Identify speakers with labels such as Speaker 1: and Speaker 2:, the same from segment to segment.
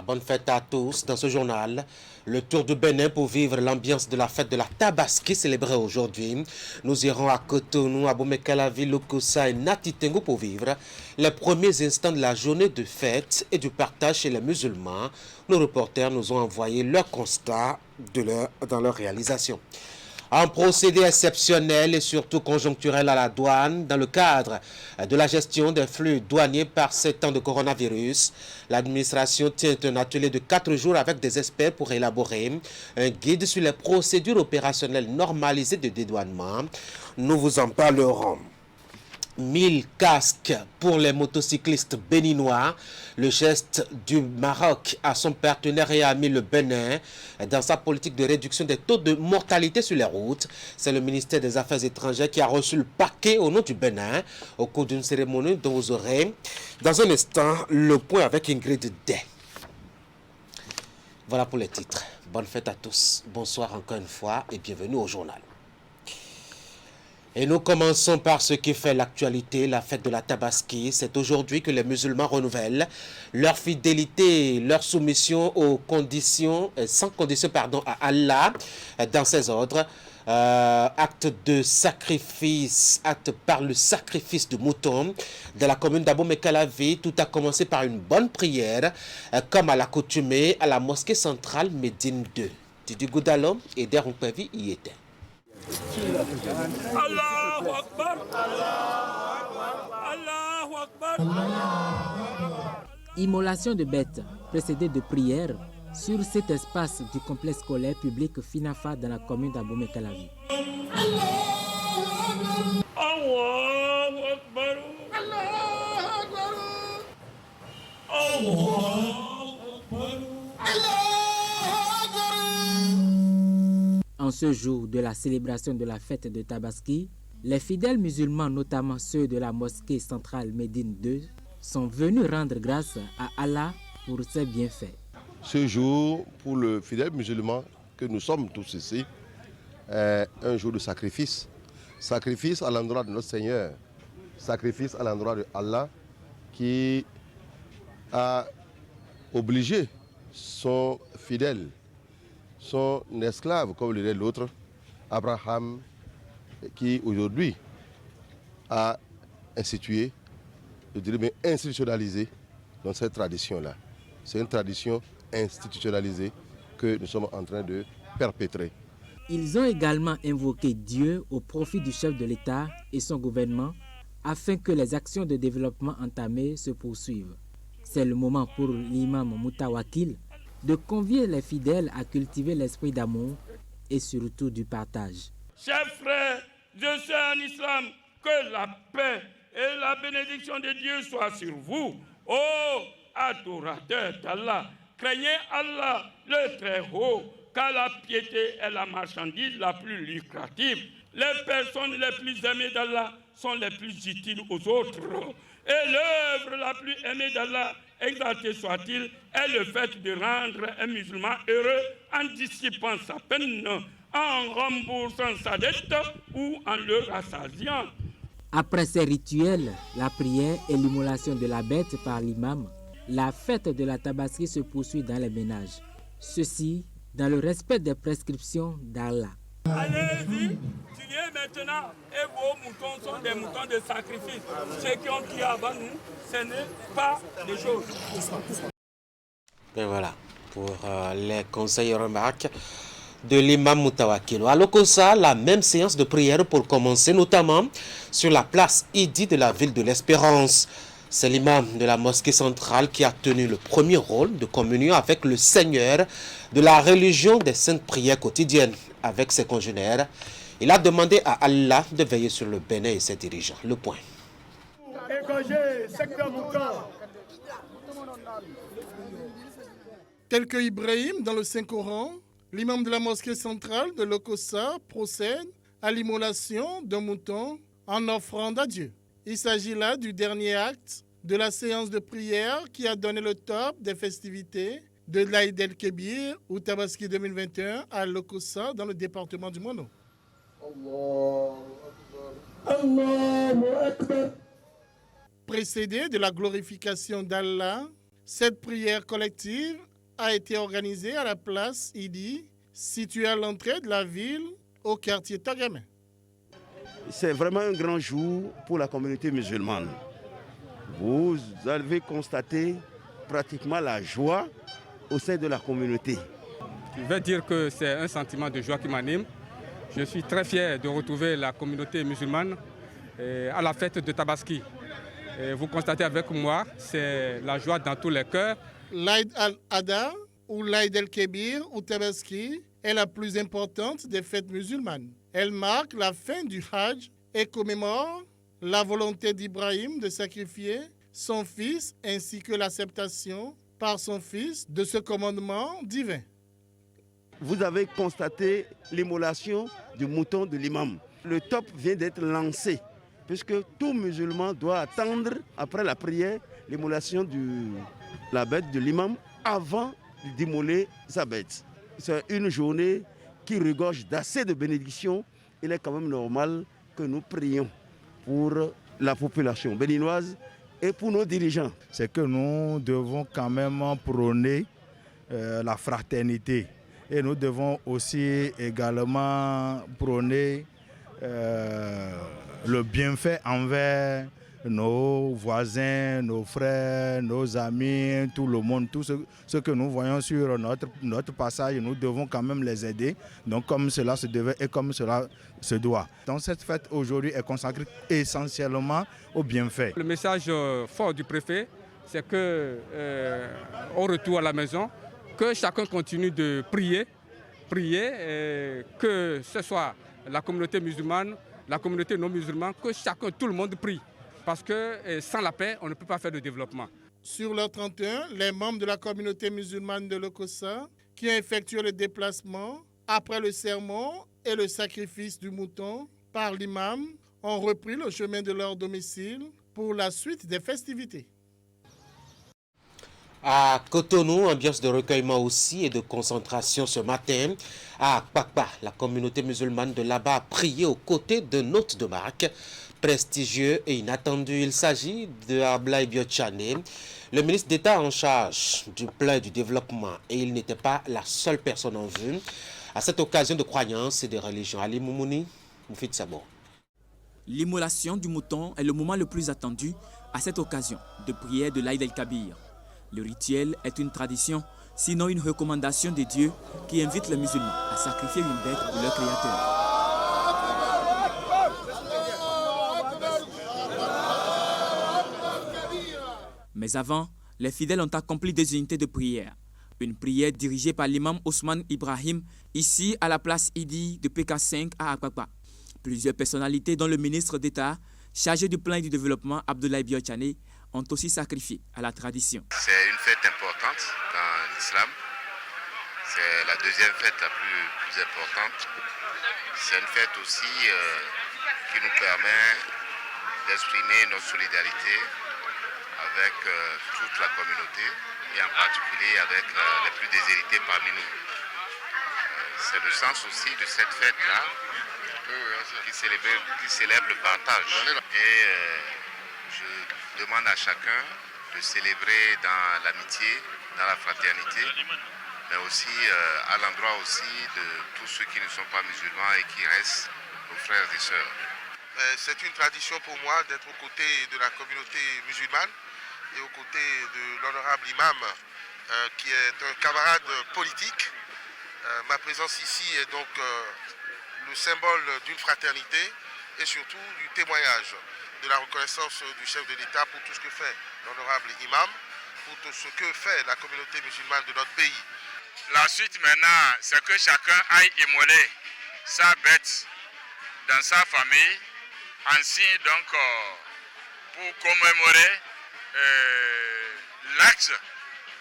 Speaker 1: bonne fête à tous. Dans ce journal, le tour du Bénin pour vivre l'ambiance de la fête de la Tabaski célébrée aujourd'hui. Nous irons à Cotonou, à Bomekalavi, Lokossa et Natitengo pour vivre les premiers instants de la journée de fête et du partage chez les musulmans. Nos reporters nous ont envoyé leurs constats dans leur réalisation. Un procédé exceptionnel et surtout conjoncturel à la douane dans le cadre de la gestion des flux douaniers par ces temps de coronavirus. L'administration tient un atelier de 4 jours avec des experts pour élaborer un guide sur les procédures opérationnelles normalisées de dédouanement. Nous vous en parlerons. 1000 casques pour les motocyclistes béninois. Le geste du Maroc à son partenaire et ami le Bénin dans sa politique de réduction des taux de mortalité sur les routes. C'est le ministère des Affaires étrangères qui a reçu le paquet au nom du Bénin au cours d'une cérémonie dont vous aurez dans un instant le point avec Ingrid Day. Voilà pour les titres. Bonne fête à tous. Bonsoir encore une fois et bienvenue au journal. Et nous commençons par ce qui fait l'actualité, la fête de la Tabaski. C'est aujourd'hui que les musulmans renouvellent leur fidélité, leur soumission aux conditions, sans condition à Allah dans ses ordres. Acte de sacrifice, acte par le sacrifice de moutons de la commune d'Abomey-Calavi. Tout a commencé par une bonne prière, comme à l'accoutumée à la mosquée centrale Médine 2. Didi Goudalom et Deronkpevi y étaient.
Speaker 2: Allahu Akbar. Allahu Akbar.
Speaker 3: Immolation de bêtes précédée de prières sur cet espace du complexe scolaire public Finafa dans la commune d'Abomey-Calavi.
Speaker 2: Allahu Akbar. Allahu Akbar.
Speaker 3: En ce jour de la célébration de la fête de Tabaski, les fidèles musulmans, notamment ceux de la mosquée centrale Médine 2, sont venus rendre grâce à Allah pour ses bienfaits.
Speaker 4: Ce jour, pour le fidèle musulman que nous sommes tous ici, est un jour de sacrifice. Sacrifice à l'endroit de notre Seigneur, sacrifice à l'endroit de Allah qui a obligé son fidèle, son esclave, comme le dit l'autre, Abraham, qui aujourd'hui a institué, je dirais même institutionnalisé dans cette tradition-là. C'est une tradition institutionnalisée que nous sommes en train de perpétrer.
Speaker 3: Ils ont également invoqué Dieu au profit du chef de l'État et son gouvernement afin que les actions de développement entamées se poursuivent. C'est le moment pour l'imam Moutawakil de convier les fidèles à cultiver l'esprit d'amour et surtout du partage.
Speaker 2: Chers frères, je sais en islam que la paix et la bénédiction de Dieu soient sur vous. Ô adorateurs d'Allah, craignez Allah le Très-Haut, car la piété est la marchandise la plus lucrative. Les personnes les plus aimées d'Allah sont les plus utiles aux autres. Et l'œuvre la plus aimée d'Allah, exalté soit-il, est le fait de rendre un musulman heureux en dissipant sa peine, en remboursant sa dette ou en le rassasiant.
Speaker 3: Après ces rituels, la prière et l'immolation de la bête par l'imam, la fête de la Tabaski se poursuit dans les ménages. Ceci dans le respect des prescriptions d'Allah.
Speaker 2: Allez-y, tuez maintenant et vos moutons sont des moutons de sacrifice. Ceux qui ont tué avant nous, ce n'est pas des choses.
Speaker 1: Et voilà pour les conseils et remarques de l'imam Moutawakil. À Lokossa, la même séance de prière pour commencer, notamment sur la place Idi de la ville de l'Espérance. C'est l'imam de la mosquée centrale qui a tenu le premier rôle de communion avec le Seigneur de la religion des saintes prières quotidiennes avec ses congénères. Il a demandé à Allah de veiller sur le Bénin et ses dirigeants. Le point.
Speaker 5: Tel que Ibrahim dans le Saint-Coran, l'imam de la mosquée centrale de Lokossa procède à l'immolation d'un mouton en offrande à Dieu. Il s'agit là du dernier acte de la séance de prière qui a donné le top des festivités de l'Aïd el-Kébir ou Tabaski 2021 à Lokossa dans le département du Mono. Allahu Akbar. Précédée de la glorification d'Allah, cette prière collective a été organisé à la place Idi, située à l'entrée de la ville, au quartier Tagamin.
Speaker 6: C'est vraiment un grand jour pour la communauté musulmane. Vous avez constaté pratiquement la joie au sein de la communauté.
Speaker 7: Je vais dire que c'est un sentiment de joie qui m'anime. Je suis très fier de retrouver la communauté musulmane à la fête de Tabaski. Et vous constatez avec moi, c'est la joie dans tous les cœurs.
Speaker 5: L'Aïd al-Adha ou l'Aïd el-Kébir ou Tabaski est la plus importante des fêtes musulmanes. Elle marque la fin du Hajj et commémore la volonté d'Ibrahim de sacrifier son fils ainsi que l'acceptation par son fils de ce commandement divin.
Speaker 6: Vous avez constaté l'immolation du mouton de l'imam. Le top vient d'être lancé, puisque tout musulman doit attendre, après la prière, l'immolation de la bête de l'imam avant d'immoler sa bête. C'est une journée qui regorge d'assez de bénédictions. Il est quand même normal que nous prions pour la population béninoise et pour nos dirigeants.
Speaker 8: C'est que nous devons quand même prôner la fraternité. Et nous devons aussi également prôner le bienfait envers nos voisins, nos frères, nos amis, tout le monde, tout ce que nous voyons sur notre passage, nous devons quand même les aider. Donc comme cela se devait et comme cela se doit. Donc cette fête aujourd'hui est consacrée essentiellement au bienfait.
Speaker 7: Le message fort du préfet, c'est que au retour à la maison, que chacun continue de prier, que ce soit la communauté musulmane, la communauté non musulmane, que chacun, tout le monde prie. Parce que sans la paix, on ne peut pas faire de développement.
Speaker 5: Sur l'heure 31, les membres de la communauté musulmane de Lokossa, qui ont effectué le déplacement après le sermon et le sacrifice du mouton par l'imam, ont repris le chemin de leur domicile pour la suite des festivités.
Speaker 1: À Cotonou, ambiance de recueillement aussi et de concentration ce matin. À Akpakpa, la communauté musulmane de là-bas a prié aux côtés d'un hôte de marque prestigieux et inattendu. Il s'agit de Ablaye Biotchane, le ministre d'État en charge du plan et du développement. Et il n'était pas la seule personne en vue à cette occasion de croyances et de religion. Ali Moumouni, Moufid Sabo.
Speaker 9: L'immolation du mouton est le moment le plus attendu à cette occasion de prière de l'Aïd el-Kabir. Le rituel est une tradition, sinon une recommandation de Dieu qui invite les musulmans à sacrifier une bête pour leur créateur. Mais avant, les fidèles ont accompli des unités de prière. Une prière dirigée par l'imam Ousmane Ibrahim, ici à la place Idi de PK5 à Akpakpa. Plusieurs personnalités, dont le ministre d'État, chargé du plan et du développement, Abdoulaye Biotchane, ont aussi sacrifié à la tradition.
Speaker 10: C'est une fête importante dans l'islam. C'est la deuxième fête la plus importante. C'est une fête aussi qui nous permet d'exprimer notre solidarité avec toute la communauté et en particulier avec les plus déshérités parmi nous. C'est le sens aussi de cette fête-là qui célèbre le partage. Et je demande à chacun de célébrer dans l'amitié, dans la fraternité, mais aussi à l'endroit aussi de tous ceux qui ne sont pas musulmans et qui restent nos frères et sœurs.
Speaker 11: C'est une tradition pour moi d'être aux côtés de la communauté musulmane et aux côtés de l'honorable imam qui est un camarade politique. Ma présence ici est donc le symbole d'une fraternité et surtout du témoignage de la reconnaissance du chef de l'État pour tout ce que fait l'honorable imam, pour tout ce que fait la communauté musulmane de notre pays.
Speaker 2: La suite maintenant, c'est que chacun aille immoler sa bête dans sa famille, ainsi donc pour commémorer l'acte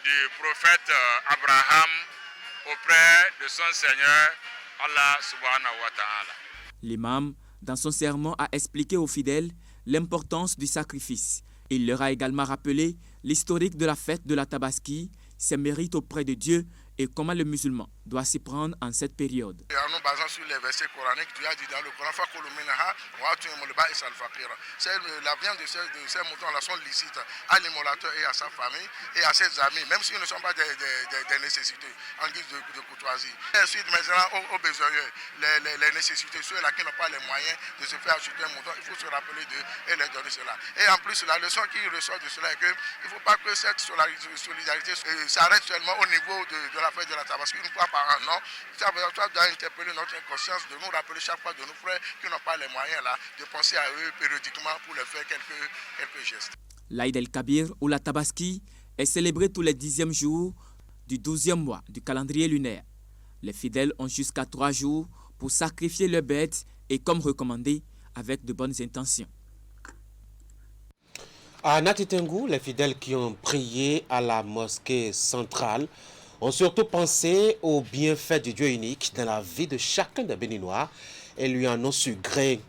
Speaker 2: du prophète Abraham auprès de son Seigneur Allah subhanahu wa ta'ala.
Speaker 9: L'imam, dans son sermon, a expliqué aux fidèles l'importance du sacrifice. Il leur a également rappelé l'historique de la fête de la Tabaski, ses mérites auprès de Dieu et comment le musulman doit s'y prendre en cette période.
Speaker 11: En nous basant sur les versets coraniques, Dieu a dit dans le Coran, la viande de ces moutons-là sont licites à l'immolateur et à sa famille et à ses amis, même s'ils ne sont pas des nécessités, en guise de courtoisie. Et ensuite, maintenant, aux besogneux, les nécessités, ceux-là qui n'ont pas les moyens de se faire acheter un mouton, il faut se rappeler d'eux et leur donner cela. Et en plus, la leçon qui ressort de cela est qu'il ne faut pas que cette solidarité s'arrête seulement au niveau de la fête de la Tabaski, une fois par an, non. Ça doit interpeller notre conscience, de nous rappeler chaque fois de nos frères qui n'ont pas les moyens là, de penser à eux périodiquement pour leur faire quelques gestes.
Speaker 9: L'Aïd el-Kabir ou la Tabaski est célébré tous les 10e jours du 12e mois du calendrier lunaire. Les fidèles ont jusqu'à 3 jours pour sacrifier leurs bêtes et comme recommandé avec de bonnes intentions.
Speaker 1: À Nati Tengou, les fidèles qui ont prié à la mosquée centrale ont surtout pensé aux bienfaits du Dieu unique dans la vie de chacun des Béninois et lui en ont su gré.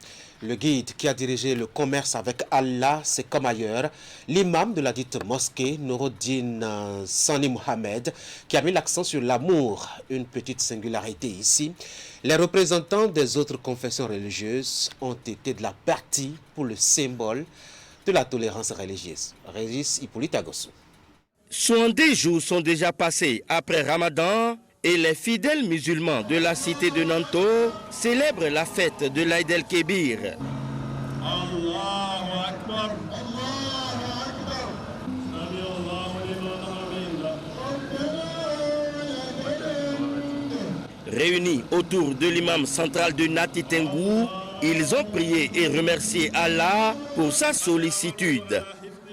Speaker 1: Le guide qui a dirigé le commerce avec Allah, c'est comme ailleurs, l'imam de la dite mosquée, Nouroudine Sani Mohamed, qui a mis l'accent sur l'amour, une petite singularité ici. Les représentants des autres confessions religieuses ont été de la partie pour le symbole de la tolérance religieuse. Régis Hippolyte Agossou.
Speaker 12: 70 jours sont déjà passés après Ramadan et les fidèles musulmans de la cité de Nanto célèbrent la fête de l'Aïd el-Kébir. Réunis autour de l'imam central de Nati Tengou, ils ont prié et remercié Allah pour sa sollicitude.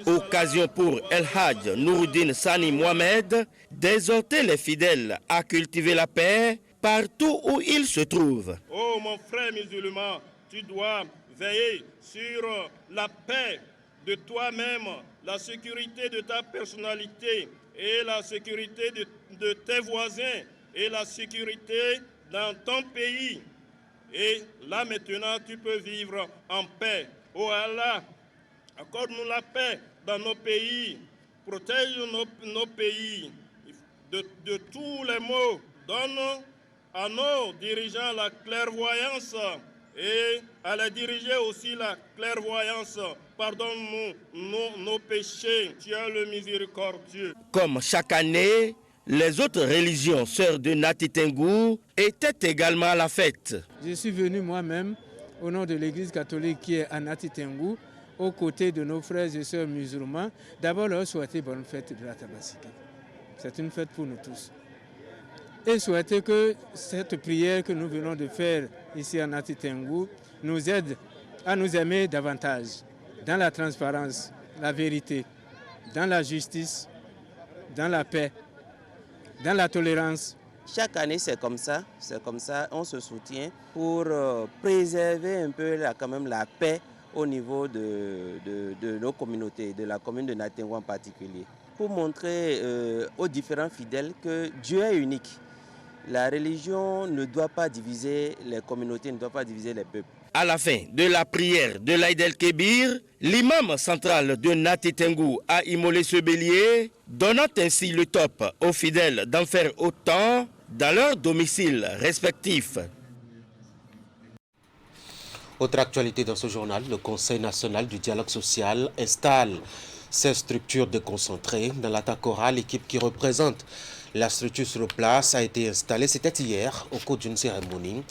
Speaker 12: Occasion pour El Hadj Nouroudine Sani Mohamed d'exhorter les fidèles à cultiver la paix partout où ils se trouvent.
Speaker 2: Oh mon frère musulman, tu dois veiller sur la paix de toi-même, la sécurité de ta personnalité et la sécurité de tes voisins et la sécurité dans ton pays. Et là maintenant tu peux vivre en paix. Oh Allah, accorde-nous la paix dans nos pays, protège nos pays de tous les maux, donne à nos dirigeants la clairvoyance et à les diriger aussi la clairvoyance. Pardonne-nous nos péchés, tu es le miséricordieux.
Speaker 12: Comme chaque année, les autres religions sœurs de Nati Tengou étaient également à la fête.
Speaker 13: Je suis venu moi-même au nom de l'église catholique qui est à Nati Tengou, aux côtés de nos frères et sœurs musulmans, d'abord leur souhaiter bonne fête de la Tabaski. C'est une fête pour nous tous. Et souhaiter que cette prière que nous venons de faire ici à Nati Tengou nous aide à nous aimer davantage, dans la transparence, la vérité, dans la justice, dans la paix, dans la tolérance.
Speaker 14: Chaque année, c'est comme ça, on se soutient pour préserver un peu quand même la paix au niveau de nos communautés, de la commune de Nati Tengou en particulier, pour montrer aux différents fidèles que Dieu est unique. La religion ne doit pas diviser les communautés, ne doit pas diviser les peuples.
Speaker 12: À la fin de la prière de l'Aïd el-Kébir, l'imam central de Nati Tengou a immolé ce bélier, donnant ainsi le top aux fidèles d'en faire autant dans leurs domiciles respectifs.
Speaker 1: Autre actualité dans ce journal, le Conseil national du dialogue social installe ses structures déconcentrées. Dans la Takora, l'équipe qui représente la structure sur place a été installée, c'était hier, au cours d'une cérémonie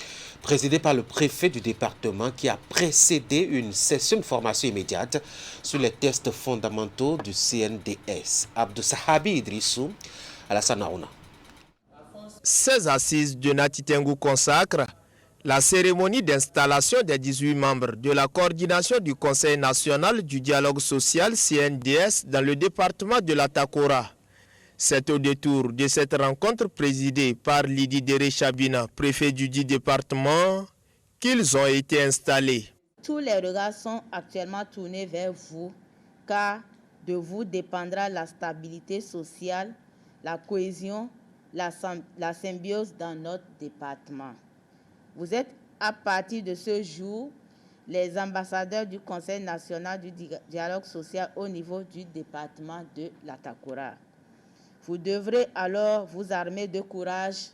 Speaker 1: présidée par le préfet du département qui a précédé une session de formation immédiate sur les tests fondamentaux du CNDS. Abdou Sahabi Idrissou, Alassane Aouna.
Speaker 15: 16 assises de Nati Tengou consacrent la cérémonie d'installation des 18 membres de la coordination du Conseil national du dialogue social CNDS dans le département de la Takora. C'est au détour de cette rencontre présidée par Lidi Dere Chabina, préfet du dit département, qu'ils ont été installés.
Speaker 16: Tous les regards sont actuellement tournés vers vous, car de vous dépendra la stabilité sociale, la cohésion, la symbiose dans notre département. Vous êtes, à partir de ce jour, les ambassadeurs du Conseil national du dialogue social au niveau du département de la Takora. Vous devrez alors vous armer de courage,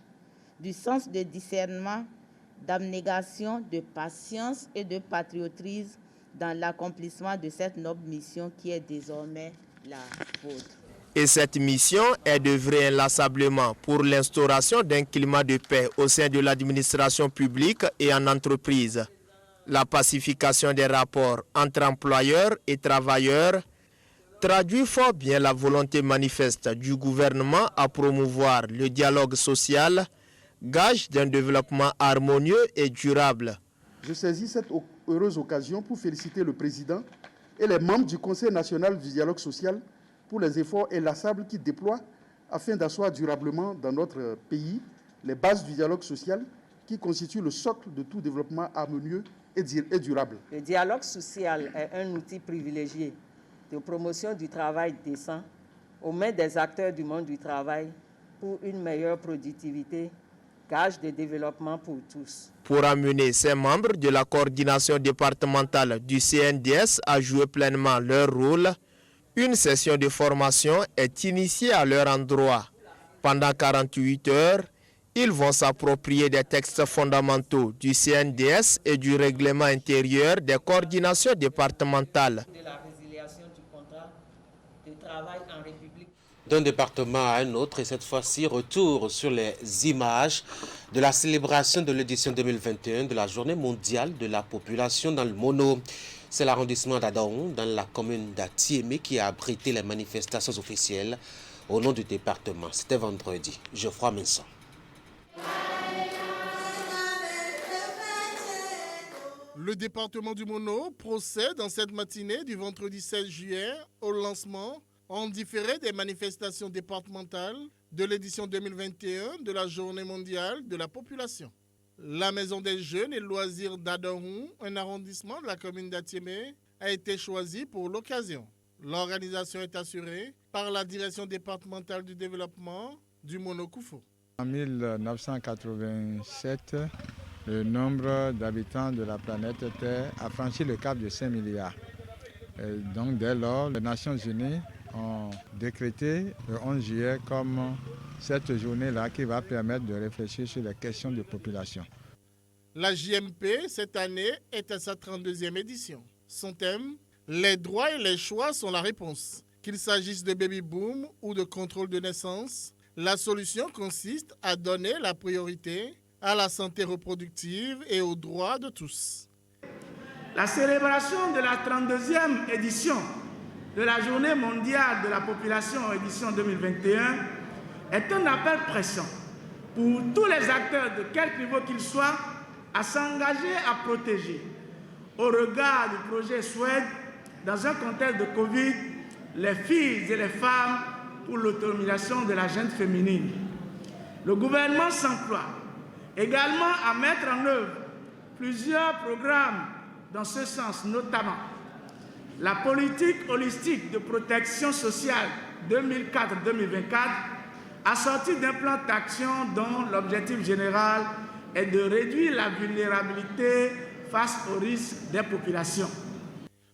Speaker 16: du sens de discernement, d'abnégation, de patience et de patriotisme dans l'accomplissement de cette noble mission qui est désormais la vôtre.
Speaker 15: Et cette mission est d'œuvrer inlassablement pour l'instauration d'un climat de paix au sein de l'administration publique et en entreprise. La pacification des rapports entre employeurs et travailleurs traduit fort bien la volonté manifeste du gouvernement à promouvoir le dialogue social, gage d'un développement harmonieux et durable.
Speaker 17: Je saisis cette heureuse occasion pour féliciter le président et les membres du Conseil national du dialogue social pour les efforts inlassables qu'ils déploient afin d'asseoir durablement dans notre pays les bases du dialogue social qui constituent le socle de tout développement harmonieux et durable.
Speaker 18: Le dialogue social est un outil privilégié de promotion du travail décent aux mains des acteurs du monde du travail pour une meilleure productivité, gage de développement pour tous.
Speaker 15: Pour amener ces membres de la coordination départementale du CNDS à jouer pleinement leur rôle, une session de formation est initiée à leur endroit. Pendant 48 heures, ils vont s'approprier des textes fondamentaux du CNDS et du règlement intérieur des coordinations départementales.
Speaker 1: D'un département à un autre, et cette fois-ci, retour sur les images de la célébration de l'édition 2021 de la Journée mondiale de la population dans le mono. C'est l'arrondissement d'Adaon, dans la commune d'Atiémé, qui a abrité les manifestations officielles au nom du département. C'était vendredi. Geoffroy Minson.
Speaker 5: Le département du Mono procède dans cette matinée du vendredi 16 juillet au lancement en différé des manifestations départementales de l'édition 2021 de la Journée mondiale de la population. La Maison des jeunes et loisirs d'Adaon, un arrondissement de la commune d'Atiémé, a été choisie pour l'occasion. L'organisation est assurée par la direction départementale du développement du Mono-Koufou.
Speaker 8: En 1987, le nombre d'habitants de la planète a franchi le cap de 5 milliards. Et donc dès lors, les Nations Unies ont décrété le 11 juillet comme cette journée-là qui va permettre de réfléchir sur les questions de population.
Speaker 5: La JMP, cette année, est à sa 32e édition. Son thème, les droits et les choix sont la réponse. Qu'il s'agisse de baby-boom ou de contrôle de naissance, la solution consiste à donner la priorité à la santé reproductive et aux droits de tous.
Speaker 19: La célébration de la 32e édition de la Journée mondiale de la population édition 2021 est un appel pressant pour tous les acteurs de quelque niveau qu'ils soient à s'engager à protéger, au regard du projet SWED, dans un contexte de Covid, les filles et les femmes pour l'autonomisation de la jeune féminine. Le gouvernement s'emploie également à mettre en œuvre plusieurs programmes dans ce sens, notamment la politique holistique de protection sociale 2004-2024, assortie d'un plan d'action dont l'objectif général est de réduire la vulnérabilité face aux risques des populations.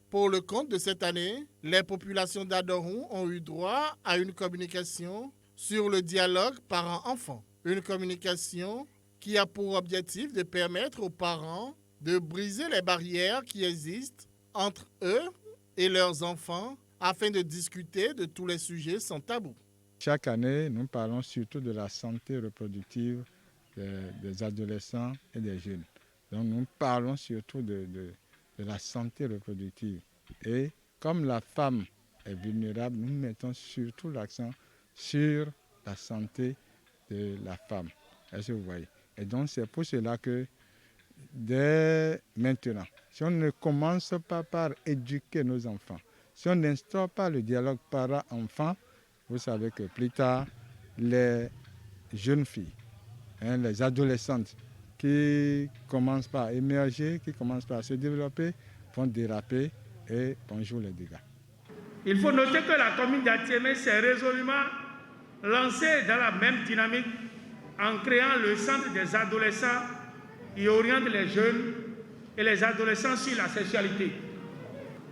Speaker 5: Pour le compte de cette année, les populations d'Adaon ont eu droit à une communication sur le dialogue parents-enfants. Une communication qui a pour objectif de permettre aux parents de briser les barrières qui existent entre eux et leurs enfants afin de discuter de tous les sujets sans tabou.
Speaker 8: Chaque année, nous parlons surtout de la santé reproductive des adolescents et des jeunes. Donc nous parlons surtout de la santé reproductive. Et comme la femme est vulnérable, nous mettons surtout l'accent sur la santé de la femme. Est-ce que vous voyez? Et donc c'est pour cela que dès maintenant, si on ne commence pas par éduquer nos enfants, si on n'instaure pas le dialogue parent-enfant, vous savez que plus tard, les jeunes filles, les adolescentes qui commencent par émerger, qui commencent par se développer, vont déraper et vont jouer les dégâts.
Speaker 19: Il faut noter que la commune d'Atiémé s'est résolument lancée dans la même dynamique en créant le centre des adolescents qui oriente les jeunes et les adolescents sur la sexualité.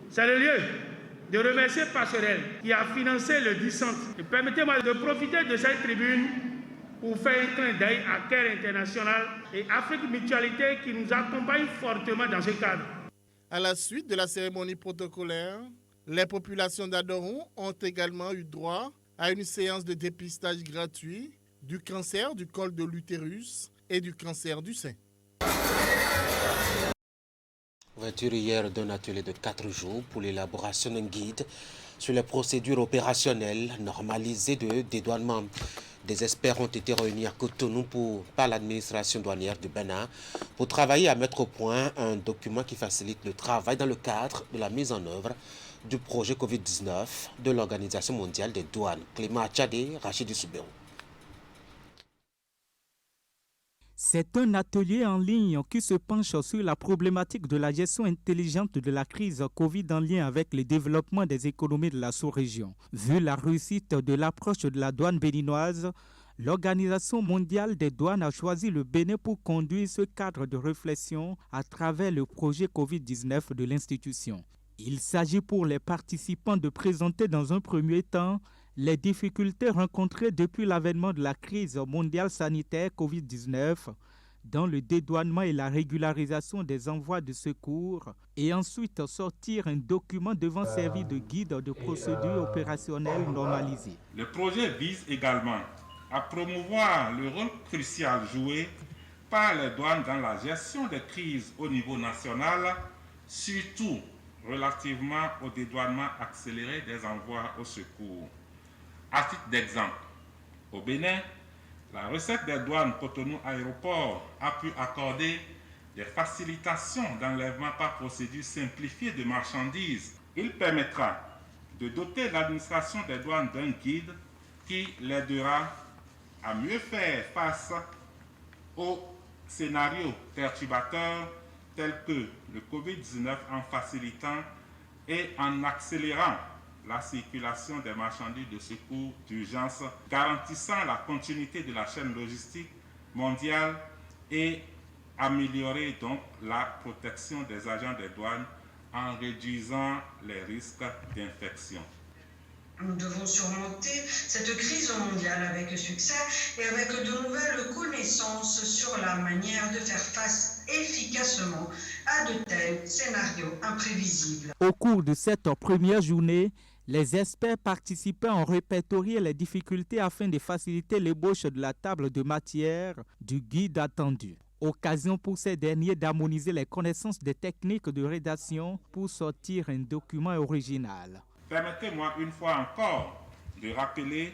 Speaker 19: C'est le lieu de remercier Passerelle qui a financé le descente. Et permettez-moi de profiter de cette tribune pour faire un clin d'œil à Care International et Afrique Mutualité qui nous accompagnent fortement dans ce cadre.
Speaker 5: À la suite de la cérémonie protocolaire, les populations d'Adoron ont également eu droit à une séance de dépistage gratuit du cancer du col de l'utérus et du cancer du sein.
Speaker 1: Ouverture hier d'un atelier de 4 jours pour l'élaboration d'un guide sur les procédures opérationnelles normalisées de dédouanement. Des experts ont été réunis à Cotonou par l'administration douanière du Bénin pour travailler à mettre au point un document qui facilite le travail dans le cadre de la mise en œuvre du projet Covid-19 de l'Organisation mondiale des douanes. Clément Tchadé, Rachid Soubéon.
Speaker 20: C'est un atelier en ligne qui se penche sur la problématique de la gestion intelligente de la crise Covid en lien avec le développement des économies de la sous-région. Vu la réussite de l'approche de la douane béninoise, l'Organisation mondiale des douanes a choisi le Bénin pour conduire ce cadre de réflexion à travers le projet Covid-19 de l'institution. Il s'agit pour les participants de présenter dans un premier temps les difficultés rencontrées depuis l'avènement de la crise mondiale sanitaire Covid-19 dans le dédouanement et la régularisation des envois de secours et ensuite sortir un document devant servir de guide de procédure opérationnelle normalisée.
Speaker 21: Le projet vise également à promouvoir le rôle crucial joué par les douanes dans la gestion des crises au niveau national, surtout relativement au dédouanement accéléré des envois au secours. À titre d'exemple, au Bénin, la recette des douanes Cotonou Aéroport a pu accorder des facilitations d'enlèvement par procédure simplifiée de marchandises. Il permettra de doter l'administration des douanes d'un guide qui l'aidera à mieux faire face aux scénarios perturbateurs tels que le Covid-19 en facilitant et en accélérant la circulation des marchandises de secours d'urgence, garantissant la continuité de la chaîne logistique mondiale et améliorer donc la protection des agents des douanes en réduisant les risques d'infection.
Speaker 22: Nous devons surmonter cette crise mondiale avec succès et avec de nouvelles connaissances sur la manière de faire face efficacement à de tels scénarios imprévisibles.
Speaker 20: Au cours de cette première journée, les experts participants ont répertorié les difficultés afin de faciliter l'ébauche de la table de matière du guide attendu. Occasion pour ces derniers d'harmoniser les connaissances des techniques de rédaction pour sortir un document original.
Speaker 21: Permettez-moi une fois encore de rappeler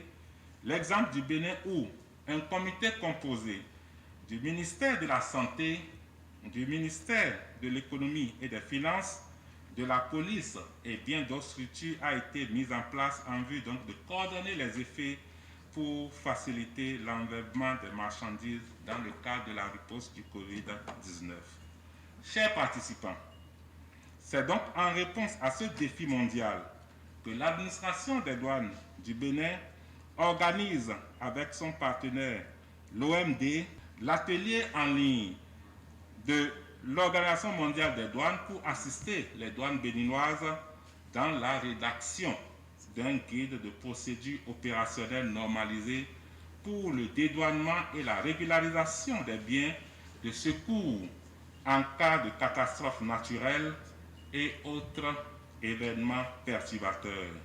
Speaker 21: l'exemple du Bénin où un comité composé du ministère de la Santé, du ministère de l'Économie et des Finances, de la police et bien d'autres structures a été mis en place en vue donc de coordonner les effets pour faciliter l'enlèvement des marchandises dans le cadre de la riposte du Covid-19. Chers participants, c'est donc en réponse à ce défi mondial que l'administration des douanes du Bénin organise avec son partenaire l'OMD l'atelier en ligne de l'Organisation mondiale des douanes pour assister les douanes béninoises dans la rédaction d'un guide de procédure opérationnelle normalisée pour le dédouanement et la régularisation des biens de secours en cas de catastrophe naturelle et autres événements perturbateurs.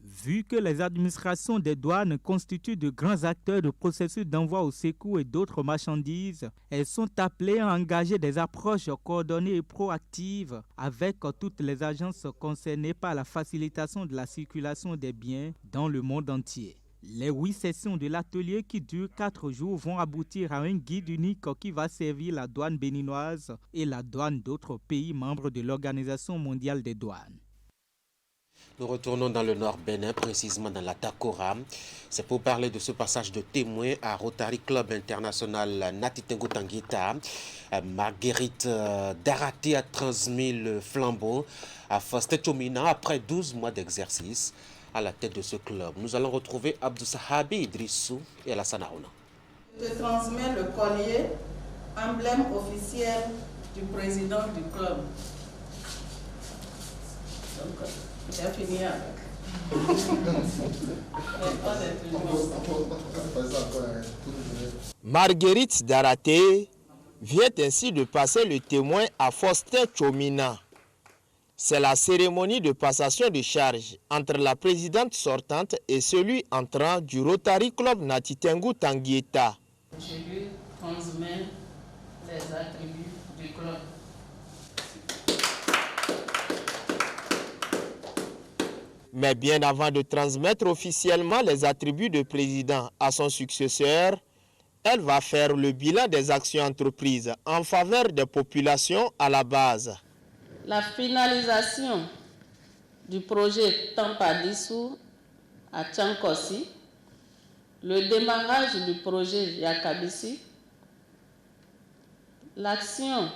Speaker 20: Vu que les administrations des douanes constituent de grands acteurs de processus d'envoi au secours et d'autres marchandises, elles sont appelées à engager des approches coordonnées et proactives avec toutes les agences concernées par la facilitation de la circulation des biens dans le monde entier. Les 8 sessions de l'atelier qui durent 4 jours vont aboutir à un guide unique qui va servir la douane béninoise et la douane d'autres pays membres de l'Organisation mondiale des douanes.
Speaker 1: Nous retournons dans le nord Bénin, précisément dans la Takora. C'est pour parler de ce passage de témoin à Rotary Club International Natitengu Tanguita. Marguerite Darati a transmis le flambeau à Faustin Chomina après 12 mois d'exercice à la tête de ce club. Nous allons retrouver Abdou Sahabi Idrissou et Alassane Aouna.
Speaker 23: Je te transmets le collier, emblème officiel du président du club. Donc, J'ai fini avec.
Speaker 15: Marguerite Daraté vient ainsi de passer le témoin à Faustin Tchomina. C'est la cérémonie de passation de charge entre la présidente sortante et celui entrant du Rotary Club Nati Tengu Tanguieta.
Speaker 23: Je lui transmets les attributs du club.
Speaker 15: Mais bien avant de transmettre officiellement les attributs de président à son successeur, elle va faire le bilan des actions entreprises en faveur des populations à la base.
Speaker 23: La finalisation du projet Tampadissou à Tchankossi, le démarrage du projet Yakabissi, l'action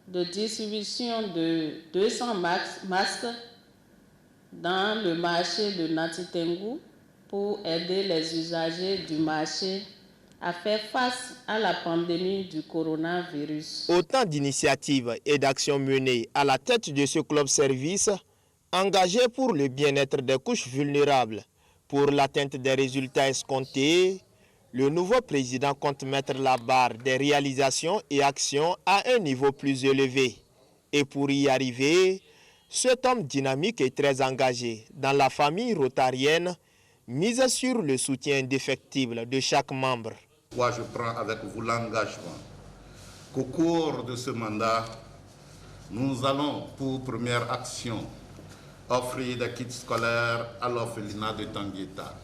Speaker 23: de distribution de 200 masques dans le marché de Nati Tengu pour aider les usagers du marché à faire face à la pandémie du coronavirus.
Speaker 15: Autant d'initiatives et d'actions menées à la tête de ce club service, engagé pour le bien-être des couches vulnérables. Pour l'atteinte des résultats escomptés, le nouveau président compte mettre la barre des réalisations et actions à un niveau plus élevé. Et pour y arriver, cet homme dynamique et très engagé dans la famille rotarienne mise sur le soutien indéfectible de chaque membre.
Speaker 3: Moi, je prends avec vous l'engagement qu'au cours de ce mandat, nous allons, pour première action, offrir des kits scolaires à l'orphelinat de Tanguieta,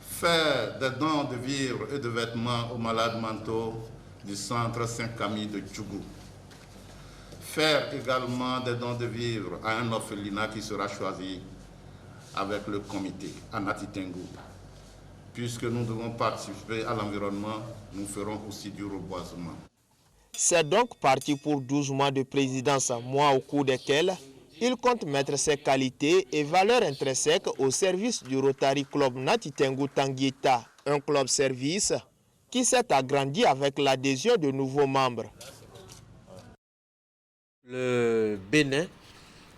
Speaker 3: faire des dons de vivres et de vêtements aux malades mentaux du centre Saint-Camille de Djougou, faire également des dons de vivres à un orphelinat qui sera choisi avec le comité à Nati Tengu. Puisque nous devons participer à l'environnement, nous ferons aussi du reboisement.
Speaker 15: C'est donc parti pour 12 mois de présidence, mois au cours desquels il compte mettre ses qualités et valeurs intrinsèques au service du Rotary Club Nati Tengu Tanguieta, un club service qui s'est agrandi avec l'adhésion de nouveaux membres.
Speaker 1: Le Bénin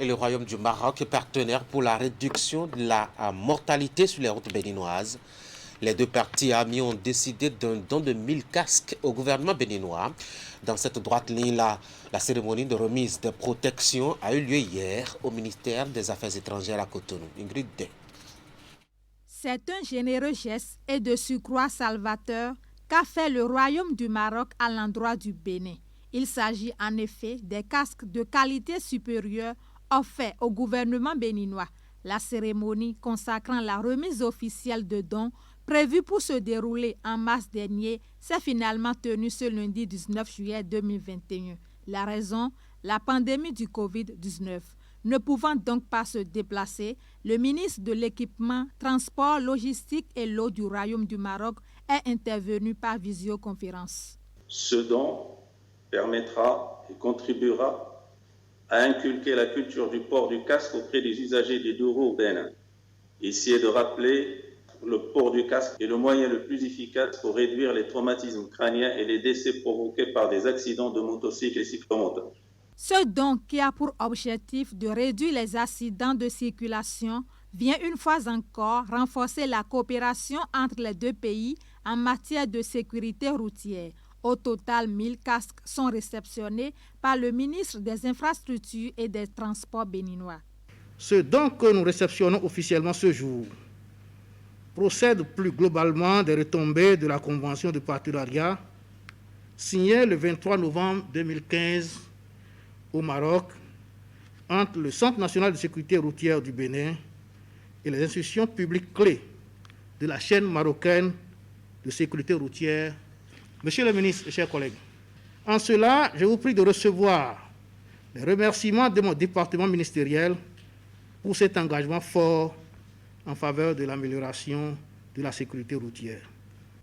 Speaker 1: et le Royaume du Maroc est partenaire pour la réduction de la mortalité sur les routes béninoises. Les deux parties amies ont décidé d'un don de 1000 casques au gouvernement béninois. Dans cette droite ligne, la cérémonie de remise de protection a eu lieu hier au ministère des Affaires étrangères à Cotonou. Ingrid Day.
Speaker 4: C'est un généreux geste et de surcroît salvateur qu'a fait le Royaume du Maroc à l'endroit du Bénin. Il s'agit en effet des casques de qualité supérieure offerts au gouvernement béninois. La cérémonie consacrant la remise officielle de dons prévue pour se dérouler en mars dernier s'est finalement tenue ce lundi 19 juillet 2021. La raison, la pandémie du Covid-19. Ne pouvant donc pas se déplacer, le ministre de l'Équipement, Transport, Logistique et l'eau du Royaume du Maroc est intervenu par visioconférence.
Speaker 6: Ce don permettra et contribuera à inculquer la culture du port du casque auprès des usagers des deux roues au Bénin. Ici est de rappeler le port du casque est le moyen le plus efficace pour réduire les traumatismes crâniens et les décès provoqués par des accidents de motocycles et cyclomoteurs.
Speaker 4: Ce don, qui a pour objectif de réduire les accidents de circulation, vient une fois encore renforcer la coopération entre les deux pays en matière de sécurité routière. Au total, 1000 casques sont réceptionnés par le ministre des Infrastructures et des Transports béninois.
Speaker 24: Ce don que nous réceptionnons officiellement ce jour procède plus globalement des retombées de la Convention de partenariat signée le 23 novembre 2015 au Maroc entre le Centre national de sécurité routière du Bénin et les institutions publiques clés de la chaîne marocaine de sécurité routière. Monsieur le ministre, chers collègues, en cela, je vous prie de recevoir les remerciements de mon département ministériel pour cet engagement fort en faveur de l'amélioration de la sécurité routière.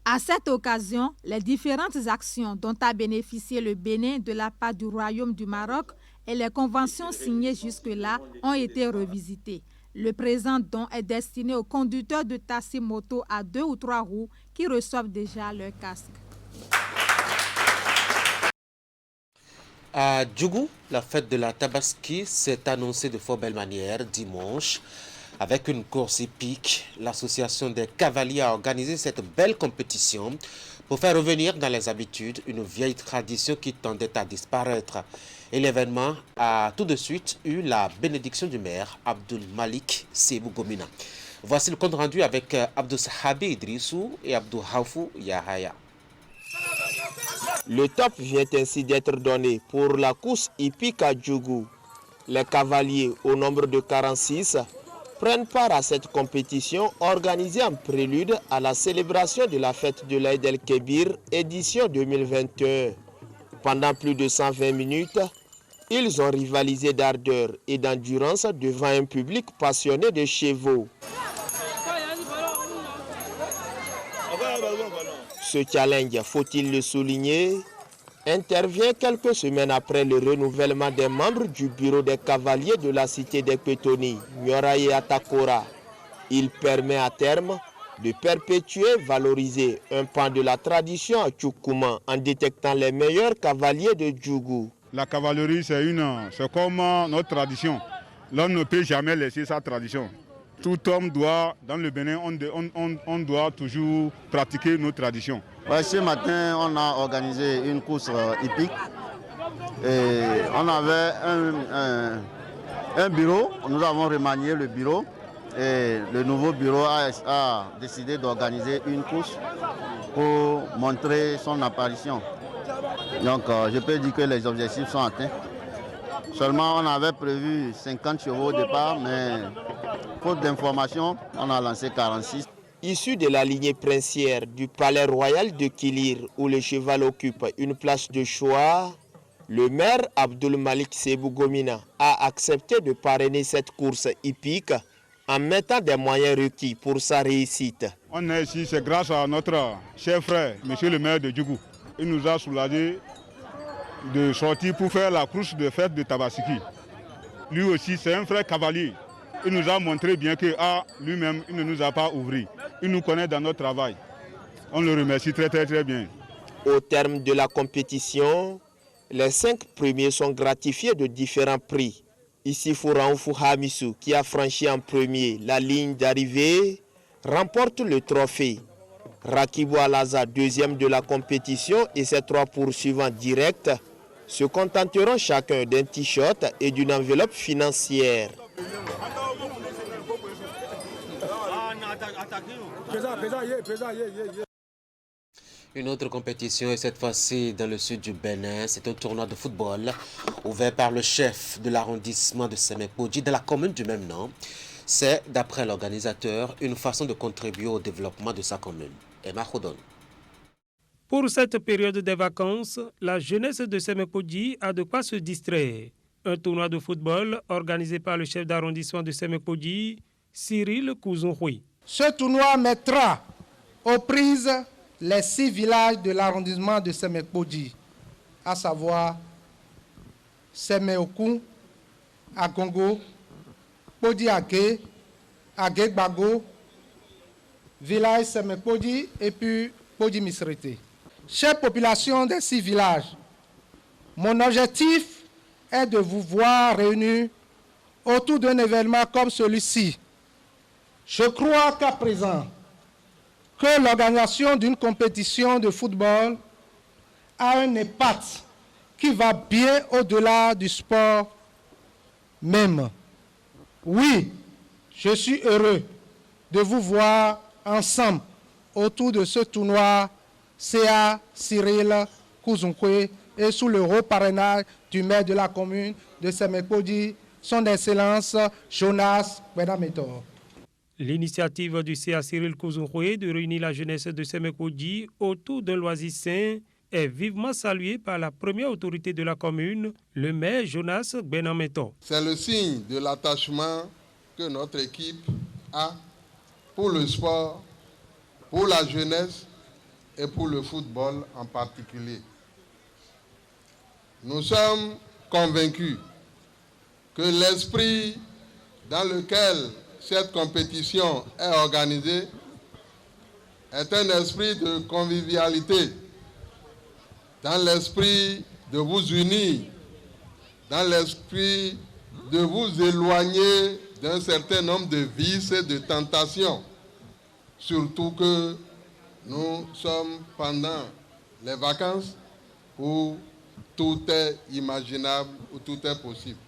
Speaker 4: À cette occasion, les différentes actions dont a bénéficié le Bénin de la part du Royaume du Maroc et les conventions signées jusque-là ont été revisitées. Le présent don est destiné aux conducteurs de taxi moto à 2 ou 3 roues qui reçoivent déjà leur casque.
Speaker 1: À Djougou, la fête de la Tabaski s'est annoncée de fort belle manière dimanche. Avec une course épique, l'association des cavaliers a organisé cette belle compétition pour faire revenir dans les habitudes une vieille tradition qui tendait à disparaître. Et l'événement a tout de suite eu la bénédiction du maire Abdul Malik Sebou Gomina. Voici le compte rendu avec Abdou Sahabi Idrissou et Abdou Haoufou Yahaya.
Speaker 15: Le top vient ainsi d'être donné pour la course hippique à Djougou. Les cavaliers, au nombre de 46, prennent part à cette compétition organisée en prélude à la célébration de la fête de l'Aïd el-Kébir, édition 2021. Pendant plus de 120 minutes, ils ont rivalisé d'ardeur et d'endurance devant un public passionné de chevaux. Ce challenge, faut-il le souligner, intervient quelques semaines après le renouvellement des membres du bureau des cavaliers de la cité des Pétoni, Nyoraye Atakora. Il permet à terme de perpétuer, valoriser un pan de la tradition à Tchoukouman en détectant les meilleurs cavaliers de Djougou.
Speaker 7: La cavalerie, c'est comme notre tradition. L'homme ne peut jamais laisser sa tradition. Tout homme doit, dans le Bénin, on doit toujours pratiquer nos traditions.
Speaker 9: Ouais, ce matin, on a organisé une course hippique. Et on avait un bureau, nous avons remanié le bureau. Et le nouveau bureau a décidé d'organiser une course pour montrer son apparition. Donc je peux dire que les objectifs sont atteints. Seulement on avait prévu 50 chevaux au départ, mais faute d'information, on a lancé 46.
Speaker 15: Issu de la lignée princière du palais royal de Kilir, où le cheval occupe une place de choix, le maire Abdul Malik Sebou Gomina a accepté de parrainer cette course hippique en mettant des moyens requis pour sa réussite.
Speaker 7: On est ici, c'est grâce à notre cher frère, monsieur le maire de Djougou. Il nous a soulagé de sortir pour faire la course de fête de Tabaski. Lui aussi, c'est un frère cavalier. Il nous a montré bien que lui-même, il ne nous a pas ouvert. Il nous connaît dans notre travail. On le remercie très bien.
Speaker 15: Au terme de la compétition, les 5 premiers sont gratifiés de différents prix. Ici, Fouraoufou Hamissou, qui a franchi en premier la ligne d'arrivée, remporte le trophée. Rakibou Alaza, deuxième de la compétition, et ses 3 poursuivants directs se contenteront chacun d'un t-shirt et d'une enveloppe financière.
Speaker 1: Une autre compétition, et cette fois-ci dans le sud du Bénin, c'est un tournoi de football ouvert par le chef de l'arrondissement de Sémé-Podji de la commune du même nom. C'est, d'après l'organisateur, une façon de contribuer au développement de sa commune. Emma Khodon.
Speaker 10: Pour cette période des vacances, la jeunesse de Sémé-Podji a de quoi se distraire. Un tournoi de football organisé par le chef d'arrondissement de Sémé-Podji, Cyril Kouzonroui.
Speaker 11: Ce tournoi mettra aux prises les 6 villages de l'arrondissement de Sémé-Podji, à savoir Sémé-Okoun, Agongo, Podji-Agué, Agué-Gbago, village Sémé-Podji et puis Podji-Misrete. Chère population des 6 villages, mon objectif est de vous voir réunis autour d'un événement comme celui-ci. Je crois qu'à présent, que l'organisation d'une compétition de football a un impact qui va bien au-delà du sport même. Oui, je suis heureux de vous voir ensemble autour de ce tournoi CA Cyril Kouzounkwe et sous le haut parrainage du maire de la commune de Sémé-Podji, son Excellence Jonas Benametor.
Speaker 10: L'initiative du CA Cyril Kouzounkwe de réunir la jeunesse de Sémé-Podji autour d'un loisir sain est vivement saluée par la première autorité de la commune, le maire Jonas Benametor.
Speaker 25: C'est le signe de l'attachement que notre équipe a pour le sport, pour la jeunesse et pour le football en particulier. Nous sommes convaincus que l'esprit dans lequel cette compétition est organisée est un esprit de convivialité, dans l'esprit de vous unir dans l'esprit de vous éloigner d'un certain nombre de vices et de tentations. Surtout que nous sommes pendant les vacances où tout est imaginable, où tout est possible.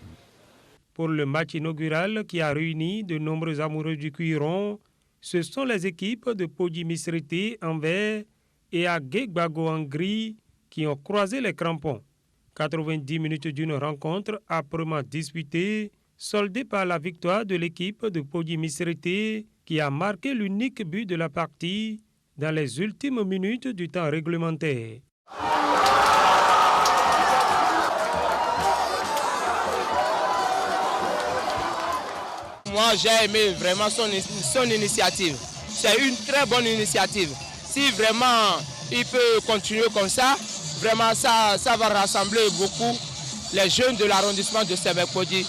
Speaker 10: Pour le match inaugural qui a réuni de nombreux amoureux du cuiron, ce sont les équipes de Podji Misrete en vert et Agegbago en gris qui ont croisé les crampons. 90 minutes d'une rencontre âprement disputée, soldée par la victoire de l'équipe de Podji Misrete qui a marqué l'unique but de la partie dans les ultimes minutes du temps réglementaire.
Speaker 2: Moi, j'ai aimé vraiment son initiative. C'est une très bonne initiative. Si vraiment il peut continuer comme ça, vraiment ça va rassembler beaucoup les jeunes de l'arrondissement de Semek Podji.